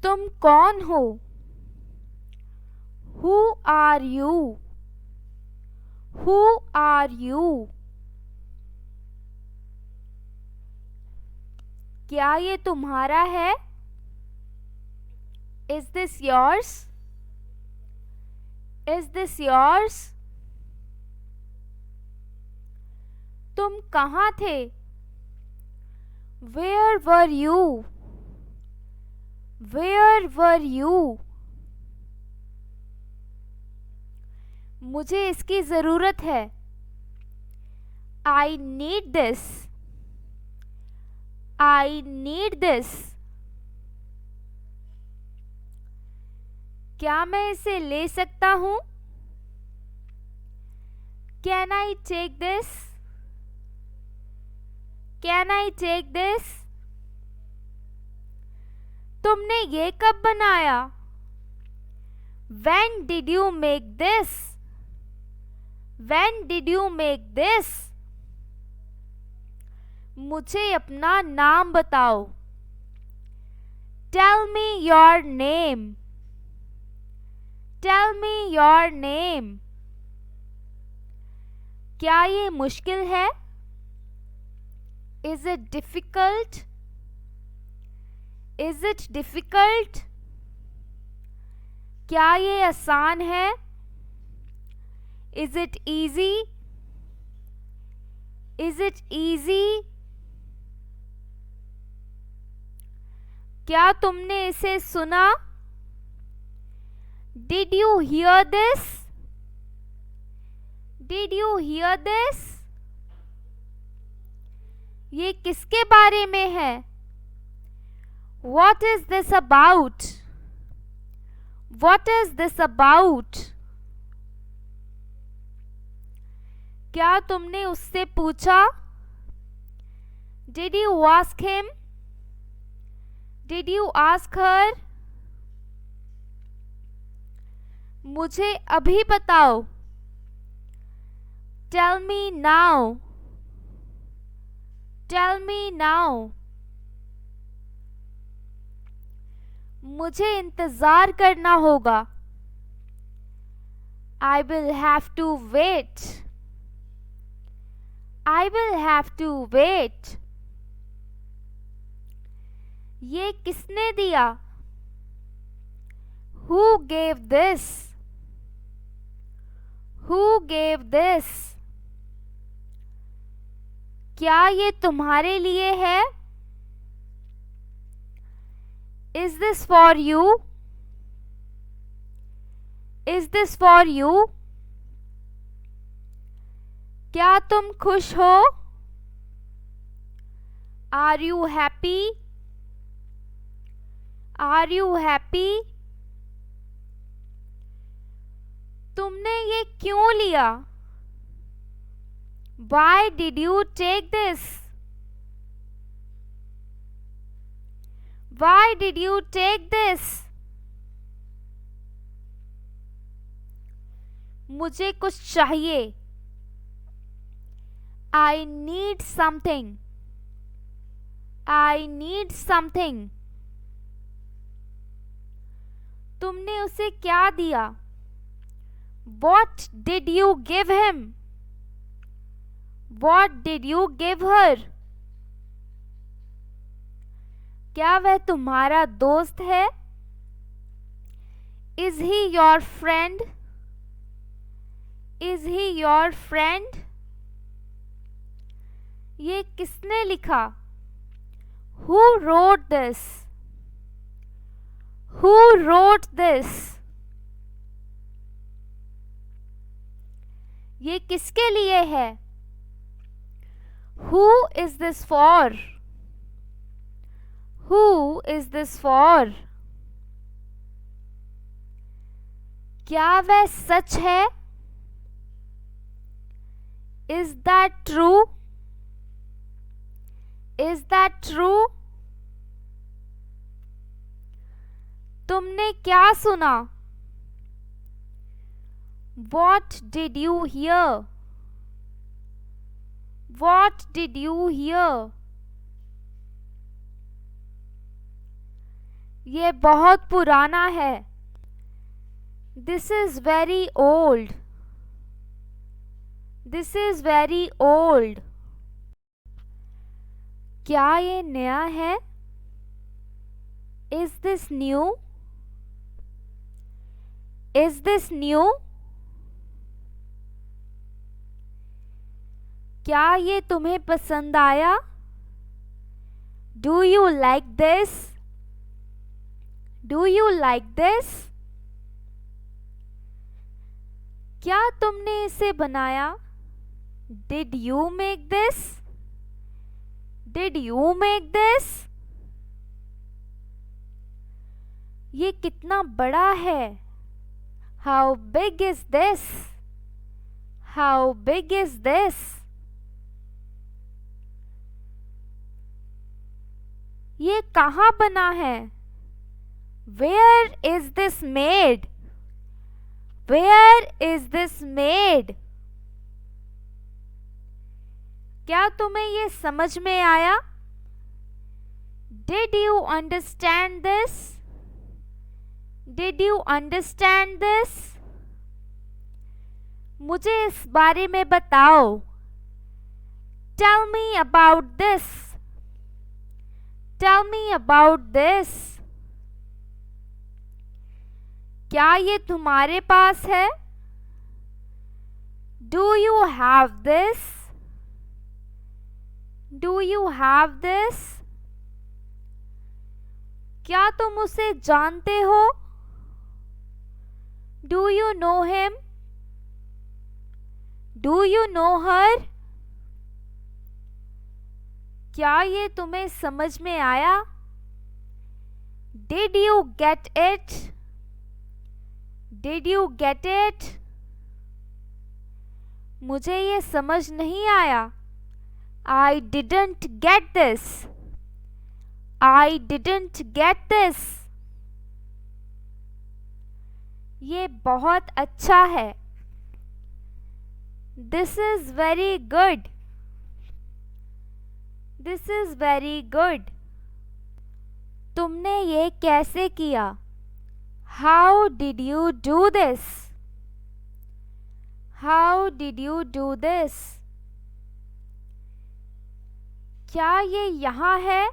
तुम कौन हो? Who are you? Who are you? क्या ये तुम्हारा है? Is this yours? Is this yours? तुम कहाँ थे? Where were you? Where were you? मुझे इसकी ज़रूरत है. I need this. I need this. क्या मैं इसे ले सकता हूँ? Can I take this? Can I take this? तुमने ये कब बनाया? When did you make this? When did you make this? मुझे अपना नाम बताओ. Tell me your name. Tell me your name. क्या ये मुश्किल है? Is it difficult? Is it difficult? क्या ये आसान है? Is it easy? Is it easy? क्या तुमने इसे सुना? Did you hear this? Did you hear this? ये किसके बारे में है? What is this about? What is this about? क्या तुमने उससे पूछा? Did you ask him? Did you ask her? मुझे अभी बताओ. Tell me now. Tell me now. मुझे इंतज़ार करना होगा. I will have to wait. I will have to wait. ये किसने दिया? Who gave this? Who gave this? क्या ये तुम्हारे लिए है? Is this for you? Is this for you? क्या तुम खुश हो? Are you happy? Are you happy? तुमने ये क्यों लिया? Why did you take this? Why did you take this? मुझे कुछ चाहिए. I need something. I need something. तुमने उसे क्या दिया? What did you give him? What did you give her? क्या वह तुम्हारा दोस्त है? Is he your friend? Is he your friend? ये किसने लिखा? Who wrote this? Who wrote this? ये किसके लिए है? Who is this for? Who is this for? क्या वह सच है? Is that true? Is that true? तुमने क्या सुना? What did you hear? What did you hear? ये बहुत पुराना है. This is very old. This is very old. क्या ये नया है? Is this new? Is this new? क्या ये तुम्हें पसंद आया? Do you like this? Do you like this? क्या तुमने इसे बनाया? Did you make this? Did you make this? ये कितना बड़ा है? How big is this? How big is this? ये कहाँ बना है? Where is this made? Where is this made? क्या तुम्हें ये समझ में आया? Did you understand this? Did you understand this? मुझे इस बारे में बताओ. Tell me about this. Tell me about this. क्या ये तुम्हारे पास है? Do you have this? Do you have this? क्या तुम उसे जानते हो? Do you know him? Do you know her? क्या ये तुम्हें समझ में आया? Did you get it? Did you get it? मुझे ये समझ नहीं आया. I didn't get this. I didn't get this. ये बहुत अच्छा है. This is very good. This is very good. तुमने ये कैसे किया? How did you do this? How did you do this? क्या ये यहाँ है?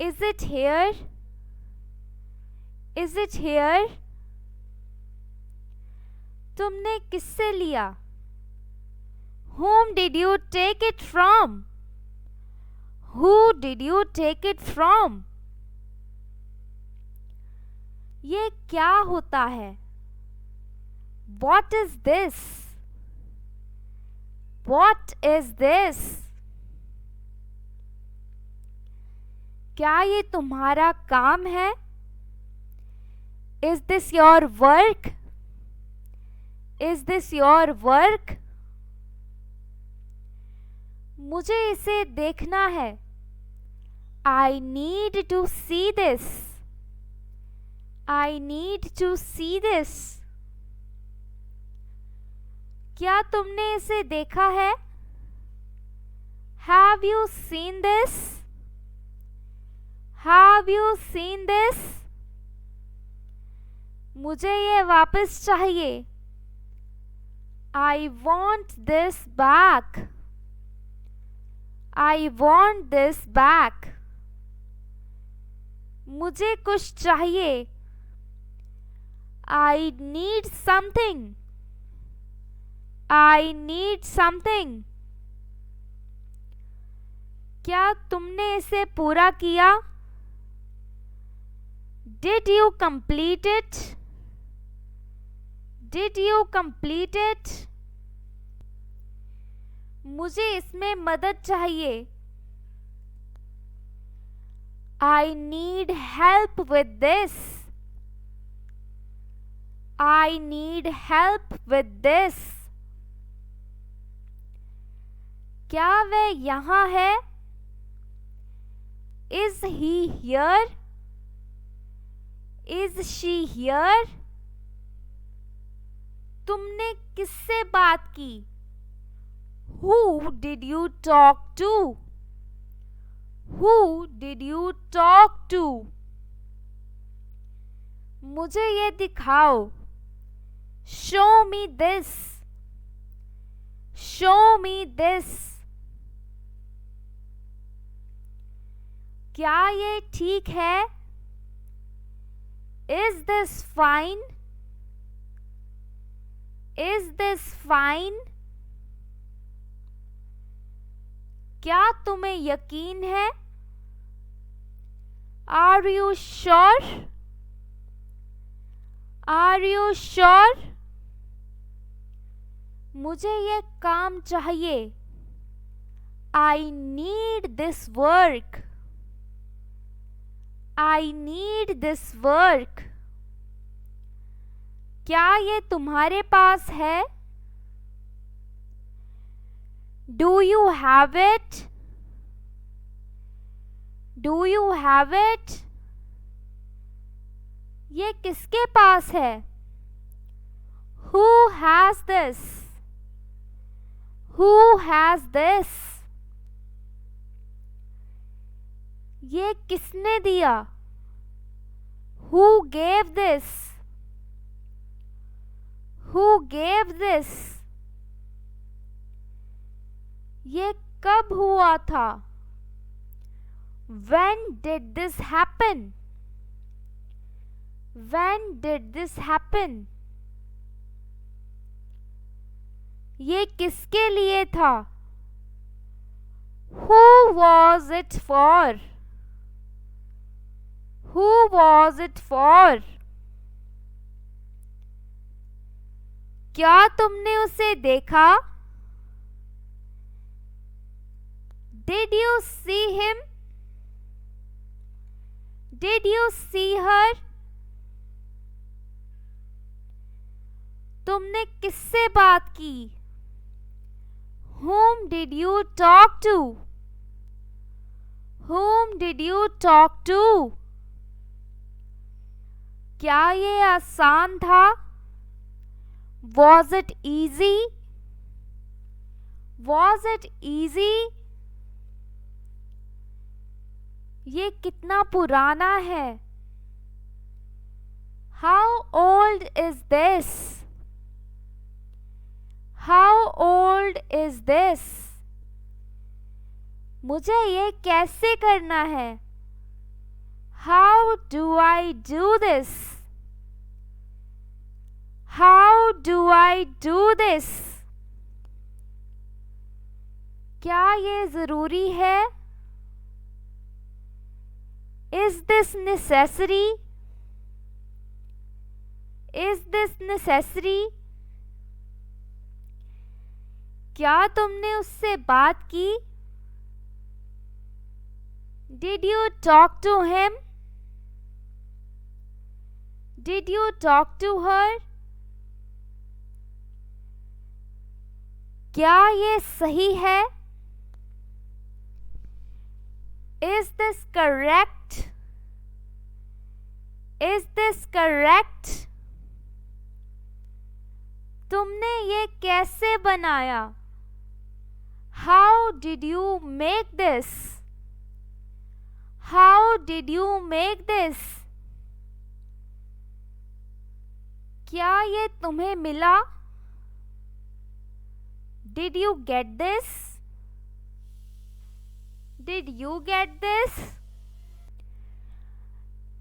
Is it here? Is it here? तुमने किससे लिया? Whom did you take it from? Who did you take it from? ये क्या होता है? What is this? What is this? क्या ये तुम्हारा काम है? Is this your work? Is this your work? मुझे इसे देखना है. I need to see this. I need to see this. क्या तुमने इसे देखा है? Have you seen this? Have you seen this? मुझे ये वापस चाहिए. I want this back. I want this back. मुझे कुछ चाहिए. I need something. I need something. क्या तुमने इसे पूरा किया? Did you complete it? Did you complete it? मुझे इसमें मदद चाहिए. I need help with this. I need help with this. क्या वह यहाँ है? Is he here? Is she here? तुमने किससे बात की? Who did you talk to? Who did you talk to? मुझे ये दिखाओ. Show me this. Show me this. क्या ये ठीक है? Is this fine? Is this fine? क्या तुम्हें यकीन है? Are you sure? Are you sure? मुझे ये काम चाहिए. I need this work. I need this work. क्या ये तुम्हारे पास है? Do you have it? Do you have it? ये किसके पास है? Who has this? Who has this? ये किसने दिया? Who gave this? Who gave this? ये कब हुआ था? When did this happen? When did this happen? ये किसके लिए था? Who was it for? Who was it for? क्या तुमने उसे देखा? Did you see him? Did you see her? तुमने किससे बात की? Whom did you talk to? Whom did you talk to? क्या ये आसान था? Was it easy? Was it easy? ये कितना पुराना है? How old is this? How old is this? मुझे ये कैसे करना है? How do I do this? How do I do this? क्या ये जरूरी है? Is this necessary? Is this necessary? क्या तुमने उससे बात की? Did you talk to him? Did you talk to her? क्या ये सही है? Is this correct? Is this correct? तुमने ये कैसे बनाया? How did you make this? How did you make this? क्या ये तुम्हें मिला? Did you get this? Did you get this?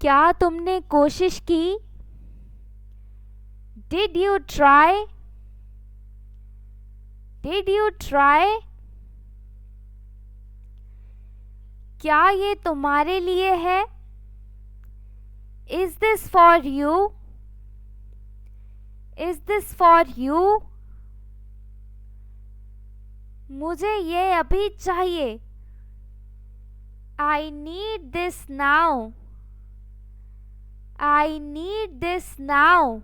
क्या तुमने कोशिश की? Did you try? Did you try? क्या ये तुम्हारे लिए है? Is this for you? Is this for you? मुझे ये अभी चाहिए. I need this now. I need this now.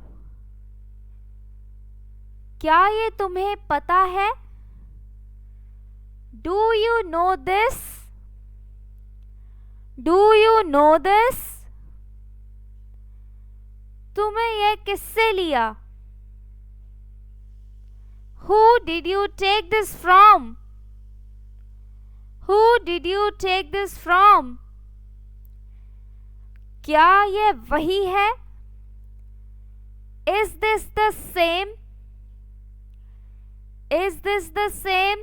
क्या ये तुम्हें पता है? Do you know this? Do you know this? तुम्हें ये किससे लिया? Who did you take this from? Who did you take this from? क्या ये वही है? Is this the same? Is this the same?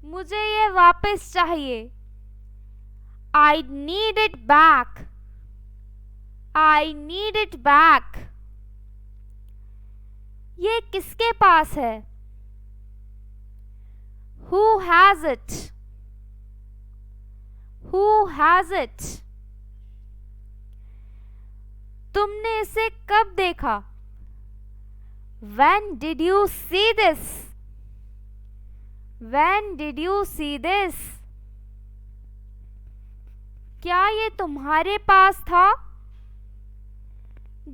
मुझे ये वापस चाहिए. I need it back. I need it back. ये किसके पास है? Who has it? Who has it? तुमने इसे कब देखा? When did you see this? When did you see this? क्या ये तुम्हारे पास था?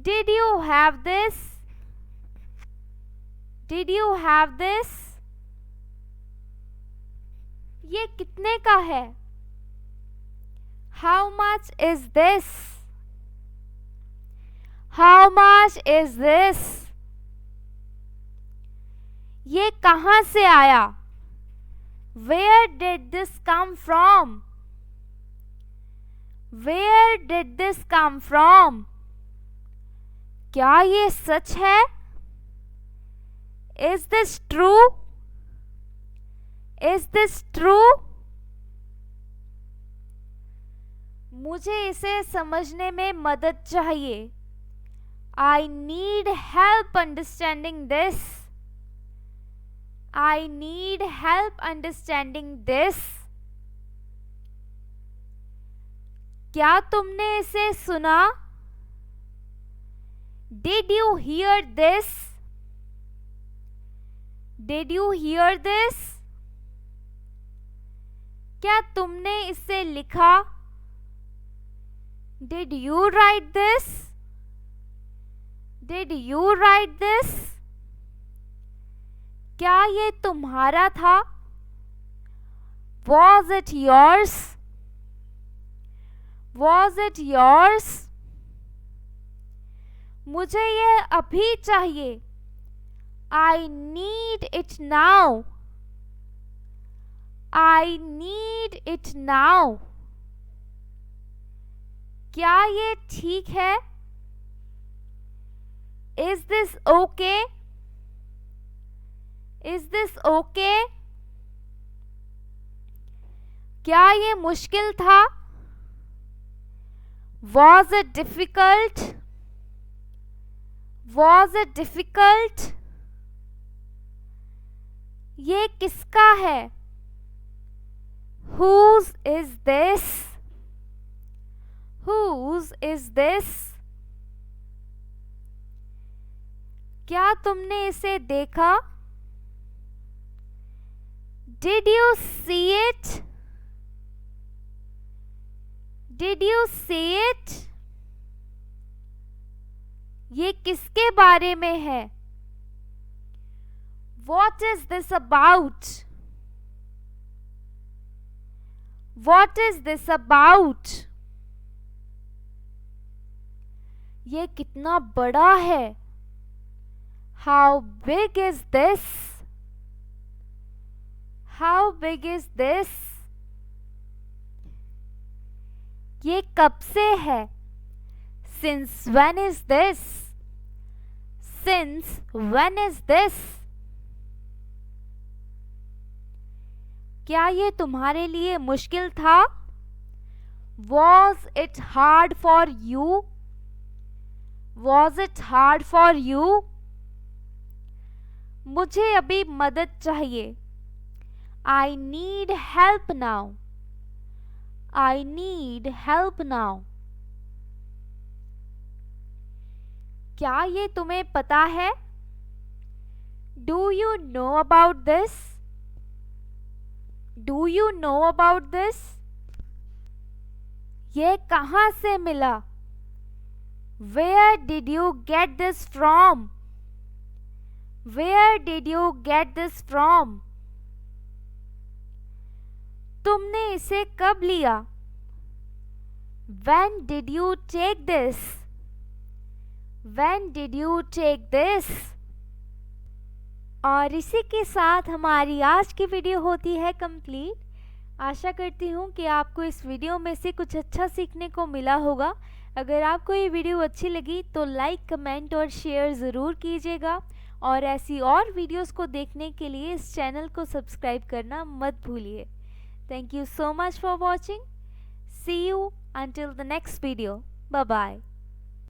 Did you have this? Did you have this? ये कितने का है? How much is this? How much is this? ये कहाँ से आया? Where did this come from? Where did this come from? क्या ये सच है? Is this true? Is this true? मुझे इसे समझने में मदद चाहिए. I need help understanding this. I need help understanding this. क्या तुमने इसे सुना? Did you hear this? Did you hear this? क्या तुमने इसे लिखा? Did you write this? Did you write this? क्या ये तुम्हारा था? Was it yours? Was it yours? मुझे ये अभी चाहिए. I need it now. I need it now. क्या ये ठीक है? Is this okay? Is this okay? क्या ये मुश्किल था? Was it difficult? Was it difficult? ये किसका है? Whose is this? Whose is this? क्या तुमने इसे देखा? Did you see it? Did you see it? ये किसके बारे में है? What is this about? What is this about? ये कितना बड़ा है? How big is this? How big is this? ये कब से है? Since when is this? Since when is this? क्या ये तुम्हारे लिए मुश्किल था? Was it hard for you? Was it hard for you? मुझे अभी मदद चाहिए. I need help now. I need help now. क्या ये तुम्हें पता है? Do you know about this? Do you know about this? ये कहाँ से मिला? Where did you get this from? Where did you get this from? तुमने इसे कब लिया? When did you take this? When did you take this? और इसी के साथ हमारी आज की वीडियो होती है कंप्लीट। आशा करती हूँ कि आपको इस वीडियो में से कुछ अच्छा सीखने को मिला होगा। अगर आपको ये वीडियो अच्छी लगी तो लाइक, कमेंट और शेयर ज़रूर कीजिएगा और ऐसी और वीडियोस को देखने के लिए इस चैनल को सब्सक्राइब करना मत भूलिए। Thank you so much for watching. See you until the next video. Bye bye.